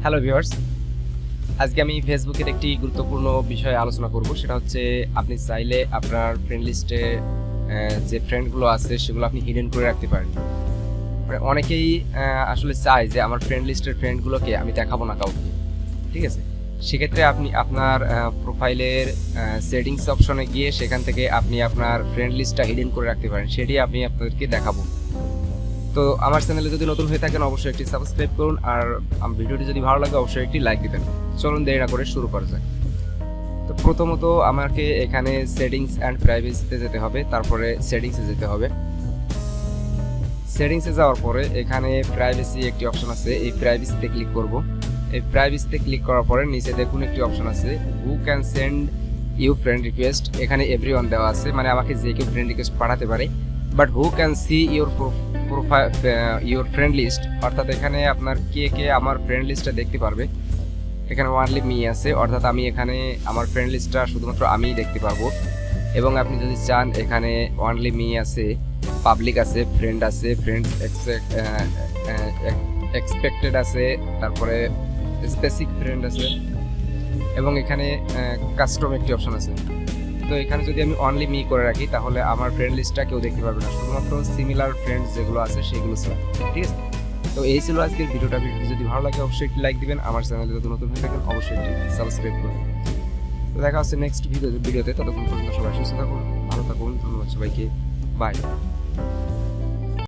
Hello viewers, আজকে আমি ফেসবুকের একটি গুরুত্বপূর্ণ বিষয়ে আলোচনা করব। সেটা হচ্ছে আপনি চাইলে আপনার ফ্রেন্ড লিস্টে যে ফ্রেন্ডগুলো আছে সেগুলো আপনি হিডেন করে রাখতে পারেন। অনেকেই আসলে চায় যে আমার ফ্রেন্ড লিস্টের ফ্রেন্ডগুলোকে আমি দেখাবো না কাউকে, ঠিক আছে? সেক্ষেত্রে আপনি আপনার প্রোফাইলের সেটিংস অপশনে গিয়ে সেখান থেকে আপনি আপনার ফ্রেন্ড লিস্টটা হিডেন করে রাখতে পারেন, সেটি আমি আপনাদেরকে দেখাবো। তো আমার চ্যানেলে যদি নতুন হয়ে থাকেন অবশ্যই একটি সাবস্ক্রাইব করুন, আর ভিডিওটি যদি ভালো লাগে অবশ্যই একটি লাইক দিবেন। চলুন দেরি না করে শুরু করা যাক। তো প্রথমত আমাকে এখানে সেটিংস অ্যান্ড প্রাইভেসিতে যেতে হবে, তারপরে সেটিংসে যেতে হবে। সেটিংসে যাওয়ার পরে এখানে প্রাইভেসি একটি অপশন আছে, এই প্রাইভেসিতে ক্লিক করব। এই প্রাইভেসিতে ক্লিক করার পরে নিচে দেখুন একটি অপশন আছে, who can send you friend request. এখানে এভরিওয়ান দেওয়া আছে, মানে আমাকে যে কেউ ফ্রেন্ড রিকোয়েস্ট পাঠাতে পারে। But who can see your friend list, অর্থাৎ এখানে আপনার কে কে আমার ফ্রেন্ড লিস্টটা দেখতে পারবে। এখানে ওয়ানলি মি আছে, অর্থাৎ আমি এখানে আমার ফ্রেন্ড লিস্টটা শুধুমাত্র আমিই দেখতে পারবো। এবং আপনি যদি চান এখানে ওয়ানলি মি আছে, পাবলিক আছে, ফ্রেন্ড আছে, ফ্রেন্ডস এক্সপেক্টেড আছে, তারপরে স্পেসিফিক ফ্রেন্ড আছে, এবং এখানে কাস্টম একটি অপশন আছে। তো এখানে যদি আমি অনলি মি করে রাখি তাহলে আমার ফ্রেন্ড লিস্টটা কেউ দেখতে পারবে না, শুধুমাত্র সিমিলার ফ্রেন্ডস যেগুলো আছে সেগুলো ছাড়া, ঠিক আছে? তো এই ছিল আজকের ভিডিওটা। ভিডিওটি যদি ভালো লাগে অবশ্যই একটি লাইক দিবেন, আমার চ্যানেলে যদি নতুন হয়ে থাকেন অবশ্যই একটি সাবস্ক্রাইব করবেন। তো দেখা হচ্ছে নেক্সট ভিডিওতে। ততক্ষণ পর্যন্ত সবাই সুস্থ থাকুন, ভালো থাকুন। ধন্যবাদ সবাইকে, বাই।